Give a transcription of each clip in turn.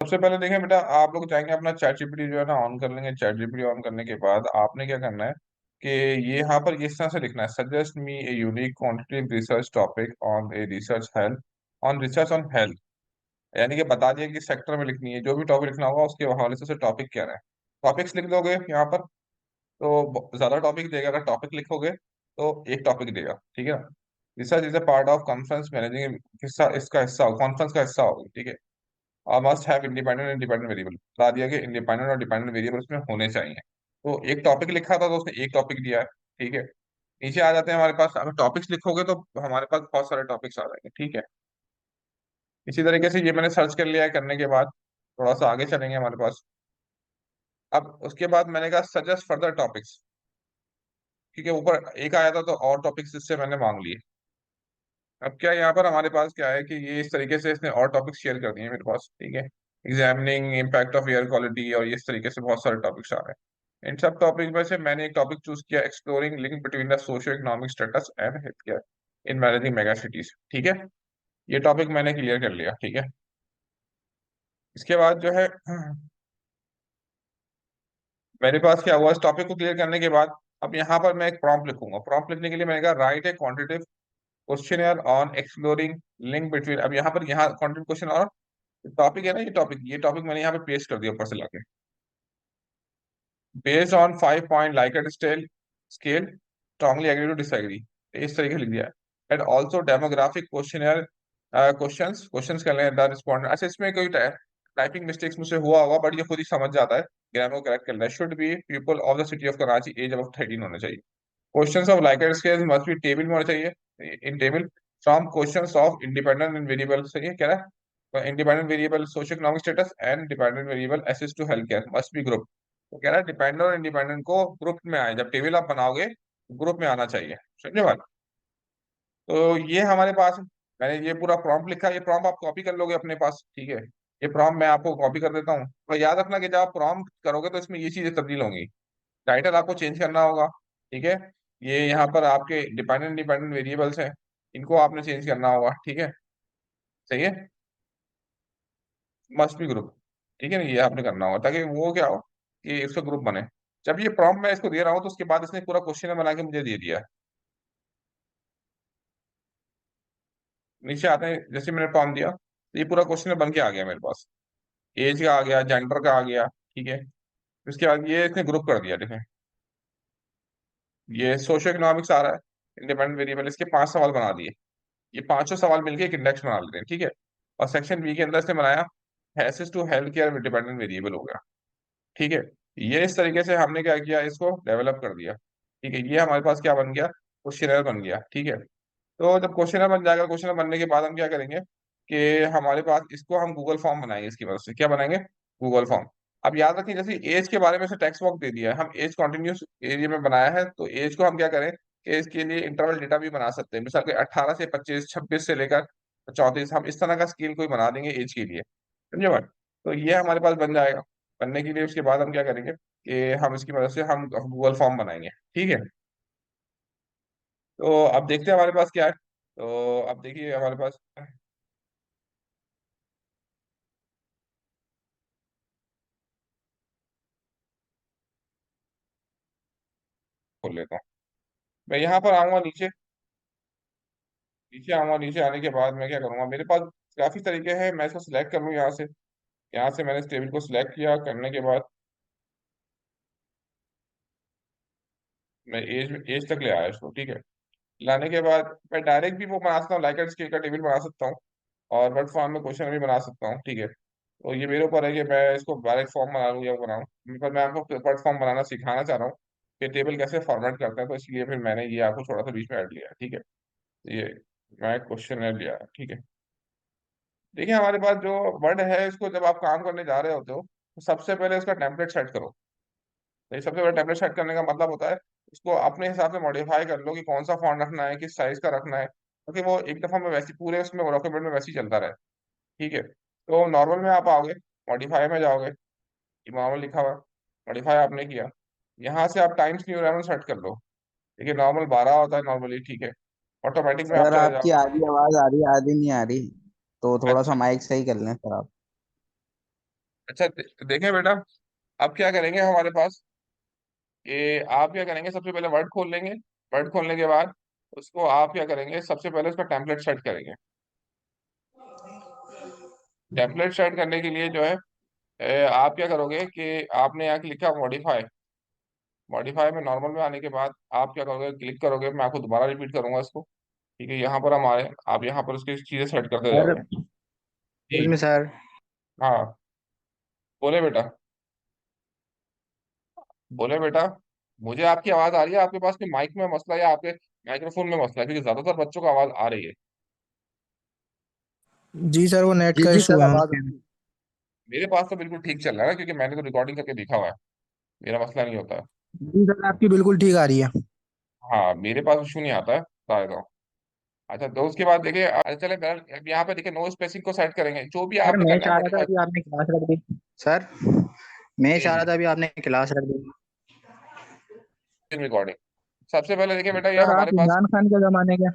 सबसे पहले देखें बेटा, आप लोग जाएंगे अपना चैट जीपीटी जो है ना ऑन कर लेंगे। चैट जीपीटी ऑन करने के बाद आपने क्या करना है कि ये यहाँ पर इस तरह से लिखना है, suggest me a unique quantitative research topic on a research health, on research on health. यानी कि बता दिया कि सेक्टर में लिखनी है, जो भी टॉपिक लिखना होगा उसके हवाले से टॉपिक क्या है। टॉपिक्स लिख दोगे यहाँ पर तो ज्यादा टॉपिक देगा। अगर टॉपिक लिखोगे तो एक टॉपिक देगा, ठीक है ना। Research is a part of conference managing, हिस्सा इसका हिस्सा कॉन्फ्रेंस का हिस्सा होगा, ठीक है। और must have independent and dependent variable, बता दिया कि इंडिपेंडेंट और डिपेंडेंट वेरिएबल उसमें होने चाहिए। तो एक टॉपिक लिखा था तो उसने एक टॉपिक दिया है, ठीक है। नीचे आ जाते हैं हमारे पास, अगर टॉपिक्स लिखोगे तो हमारे पास बहुत सारे टॉपिक्स आ जाएंगे, ठीक है। इसी तरीके से ये मैंने सर्च कर लिया है, करने के बाद थोड़ा सा आगे चलेंगे हमारे पास। अब उसके बाद मैंने कहा सजेस्ट फर्दर टॉपिक्स, क्योंकि ऊपर एक आया था तो और टॉपिक्स इससे मैंने मांग लिए। अब क्या यहाँ पर हमारे पास क्या है कि ये इस तरीके से इसने और टॉपिक्स शेयर कर दिए मेरे पास, ठीक है। Examining impact of air quality, और ये इस तरीके से बहुत सारे टॉपिक्स आ रहे हैं। इन सब टॉपिक में से मैंने एक टॉपिक चूज किया, exploring link between the socio economic status and health care in managing mega cities, ठीक है। ये टॉपिक मैंने क्लियर कर लिया, ठीक है। इसके बाद जो है मेरे पास क्या हुआ, इस टॉपिक को क्लियर करने के बाद अब यहाँ पर मैं एक प्रॉम्प्ट लिखूंगा। प्रॉम्प्ट लिखने के लिए मैंने कहा right A quantitative question on exploring link between. अब यहाँ पर यहाँ क्वांटिटेटिव क्वेश्चन और टॉपिक है ना, ये टॉपिक मैंने यहाँ पे पेस्ट कर दिया ऊपर से लाके। Based on 5 point Likert scale scale, strongly agree to disagree, इस तरीके से लिख दिया है। And also demographic questionnaire, questions questions कर लें द रिस्पॉन्डेंट। अच्छा, इसमें कोई टाइपिंग मिस्टेक्स मुझसे हुआ होगा, बट ये खुद ही समझ जाता है, ग्रामर को करेक्ट कर लें। Should be people of the city of Karachi, age above 13 होना चाहिए। Questions of Likert scale must be table में होना चाहिए, in table from questions of independent and variable. सही है, कह रहा है independent variable socio economic status and dependent variable access to health care must be group. तो कह रहा है डिपेंडेंट और इंडिपेंडेंट को ग्रुप में आए, जब टेबल आप बनाओगे ग्रुप में आना चाहिए। समझे बात। तो ये हमारे पास मैंने ये पूरा प्रॉम्प्ट लिखा, ये प्रॉम्प्ट आप कॉपी कर लोगे अपने पास, ठीक है। ये प्रॉम्प्ट मैं आपको कॉपी कर देता हूँ, तो याद रखना कि जब आप प्रॉम्प्ट करोगे तो इसमें ये चीजें तब्दील होंगी। टाइटल आपको चेंज करना होगा, ठीक है। ये यहाँ पर आपके डिपेंडेंट डिपेंडेंट वेरिएबल्स हैं, इनको आपने चेंज करना होगा, ठीक है। सही है, मस्ट बी ग्रुप, ठीक है ना। ये आपने करना होगा ताकि वो क्या हो कि इसका ग्रुप बने। जब ये प्रॉम्प्ट मैं इसको दे रहा हूँ तो उसके बाद इसने पूरा क्वेश्चन बना के मुझे दे दिया है। नीचे आते हैं, जैसे मैंने प्रॉम्प्ट दिया तो ये पूरा क्वेश्चन बन के आ गया मेरे पास। एज का आ गया, जेंडर का आ गया, ठीक है। उसके बाद ये इसने ग्रुप कर दिया, देखें ये सोशो इकोनॉमिक्स आ रहा है, इंडिपेंडेंट वेरिएबल, इसके 5 सवाल बना दिए। ये पांचों सवाल मिलके एक इंडेक्स बना लेते हैं, ठीक है। और सेक्शन बी के अंदर से बनाया हैसेस to health care dependent variable हो गया, ठीक है। ये इस तरीके से हमने क्या किया, इसको डेवलप कर दिया, ठीक है। ये हमारे पास क्या बन गया, क्वेश्चनर बन गया, ठीक है। तो जब क्वेश्चनर बन जाएगा, क्वेश्चनर बनने के बाद हम क्या करेंगे कि हमारे पास इसको हम गूगल फॉर्म बनाएंगे। इसकी मदद से क्या बनाएंगे, गूगल फॉर्म। अब याद रखिए, जैसे एज के बारे में से टेक्स्ट बॉक्स दे दिया है, हम एज कॉन्टिन्यूस एरिया में बनाया है, तो एज को हम क्या करें कि इसके लिए इंटरवल डेटा भी बना सकते हैं। मिसाल के 18 से 25, 26 से लेकर 34, हम इस तरह का स्केल कोई बना देंगे एज के लिए। समझे बात। तो ये हमारे पास बन जाएगा। बनने के लिए उसके बाद हम क्या करेंगे कि हम इसकी मदद से हम गूगल फॉर्म बनाएंगे, ठीक है। तो अब देखते हैं हमारे पास क्या है। तो अब देखिए हमारे पास, खोल लेता हूँ। मैं यहाँ पर आऊंगा नीचे, नीचे आऊंगा। नीचे आने के बाद मैं क्या करूंगा, मेरे पास काफी तरीके हैं, मैं इसको सिलेक्ट कर लूँ यहाँ से। यहाँ से मैंने इस टेबल को सिलेक्ट किया, करने के बाद मैं एज तक ले आया इसको, ठीक है। लाने के बाद मैं डायरेक्ट भी वो बना सकता हूँ, लाइक स्केल का टेबल बना सकता हूँ, और वर्ड फॉर्म में क्वेश्चन भी बना सकता हूँ, ठीक है। तो ये मेरे ऊपर है कि मैं इसको डायरेक्ट फॉर्म बना लूँ या वो बनाऊँ। पर मैं आपको वर्ड फॉर्म बनाना सिखाना चाह रहा हूँ कि टेबल कैसे फॉर्मेट करते हैं, तो इसलिए फिर मैंने ये आपको थोड़ा सा बीच में ऐड लिया, ठीक है। ये मैं क्वेश्चन ऐड लिया, ठीक है। देखिए हमारे पास जो वर्ड है, इसको जब आप काम करने जा रहे होते हो तो सबसे पहले इसका टेम्पलेट सेट करो। तो ये सबसे पहले टेम्पलेट सेट करने का मतलब होता है इसको अपने हिसाब से मॉडिफाई कर लो कि कौन सा फॉन्ट रखना है, किस साइज का रखना है, क्योंकि वो एक दफा में वैसे पूरे उसमें डॉक्यूमेंट में वैसे ही चलता रहे, ठीक है। तो नॉर्मल में आप आओगे, मॉडिफाई में जाओगे, नॉर्मल लिखा हुआ, मॉडिफाई आपने किया। यहाँ से आप टाइम्स न्यू रोमन सेट कर लो, ठीक है। नॉर्मल 12 होता है नॉर्मली, ठीक है। ऑटोमेटिक में आप सर चले आपकी जाओ। आधी आवाज आ रही है, आधी नहीं आ रही। तो थोड़ा सा अच्छा, माइक सही कर लें सर आप। अच्छा देखें बेटा, अब क्या करेंगे हमारे पास, कि आप क्या करेंगे, सबसे पहले वर्ड खोल लेंगे। वर्ड खोलने के बाद उसको आप क्या करेंगे, सबसे पहले उसका टेम्पलेट सेट करेंगे। टेम्पलेट सेट करने के लिए जो है आप क्या करोगे कि आपने यहाँ लिखा मॉडिफाई। मॉडिफाई में नॉर्मल में आने के बाद आप क्या करोगे, क्लिक करोगे। मैं आपको दोबारा रिपीट करूंगा इसको। ठीक है, यहाँ पर हम आ रहे हैं, आप यहाँ पर उसकी चीजें सेट करते सर, जाओगे। एक्सक्यूज मी जी। सर। हाँ, बोले बेटा। बोले बेटा। मुझे आपकी आवाज आ रही है, आपके पास कोई माइक में मसला है या आपके माइक्रोफोन में मसला है, क्योंकि ज्यादातर बच्चों को आवाज आ रही है। जी सर, वो नेट जी का जी इशू सर, है आवाज उनके। आ रही है। मेरे पास तो बिल्कुल ठीक चल रहा है ना, क्योंकि मैंने तो रिकॉर्डिंग करके देखा हुआ है। मेरा मसला नहीं होता है। जी सर, आपकी बिल्कुल ठीक आ रही है। हाँ, मेरे पास इशू नहीं आता है, बता देता हूँ। अच्छा, तो उसके बाद देखिए, चले अब यहाँ पे देखिए, नो स्पेसिंग को सेट करेंगे, जो भी सर आपने मैं करना है चाह रहा था मॉडिफाई। अभी आपने क्लास रख दी। सर, मैं जी चाह रहा जी, था अभी आपने क्लास रख दी। रिकॉर्डिंग। सबसे पहले देखिए बेटा, ये सर हमारे आप पास इमरान खान के जमाने के।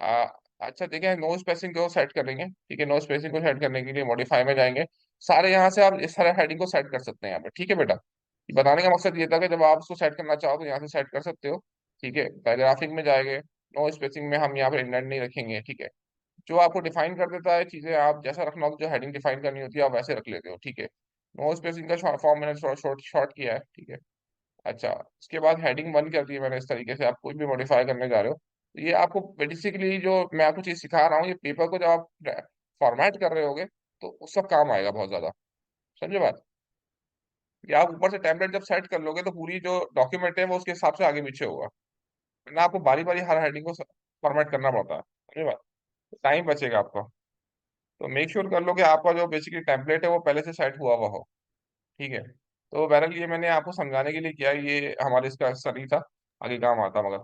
आ, अच्छा देखिए, नो स्पेसिंग को सेट कर लेंगे। ठीक है, नो स्पेसिंग को सेट करने के लिए मॉडिफाई में जाएंगे। सारे यहाँ से आप इस सारे हेडिंग को सेट कर सकते हैं यहाँ पे। ठीक है बेटा, ये बताने का मकसद ये था कि जब आप उसको सेट करना चाहो तो यहाँ से सेट कर सकते हो। ठीक है, पैराग्राफिक में जाएंगे। नो स्पेसिंग में हम यहाँ पे इंडेंट नहीं रखेंगे। ठीक है, जो आपको डिफाइन कर देता है चीजें, आप जैसा रखना हो, जो हेडिंग डिफाइन करनी होती है आप वैसे रख लेते हो। ठीक है, नो स्पेसिंग का फॉर्म मैंने शॉर्ट शॉर्ट किया है। ठीक है। अच्छा, उसके बाद हेडिंग बंद कर दी है मैंने। इस तरीके से आप कुछ भी मॉडिफाई करने जा रहे हो तो ये आपको बेसिकली, जो मैं आपको चीज सिखा रहा हूँ, ये पेपर को जब आप फॉर्मेट कर रहे होगे तो उस सब काम आएगा बहुत ज्यादा। समझे बात? कि आप ऊपर से टेम्पलेट जब सेट कर लोगे तो पूरी जो डॉक्यूमेंट है वो उसके हिसाब से आगे पीछे होगा, वरना आपको बारी बारी हर हेडिंग को फॉर्मेट करना पड़ता है। समझे बात? टाइम बचेगा आपका। तो मेक श्योर कर लो कि आपका जो बेसिकली टेम्पलेट है वो पहले से सेट हुआ हुआ हो। ठीक है। तो बहरहाल ये मैंने आपको समझाने के लिए किया, ये हमारे इसका असर नहीं था, आगे काम आता मगर।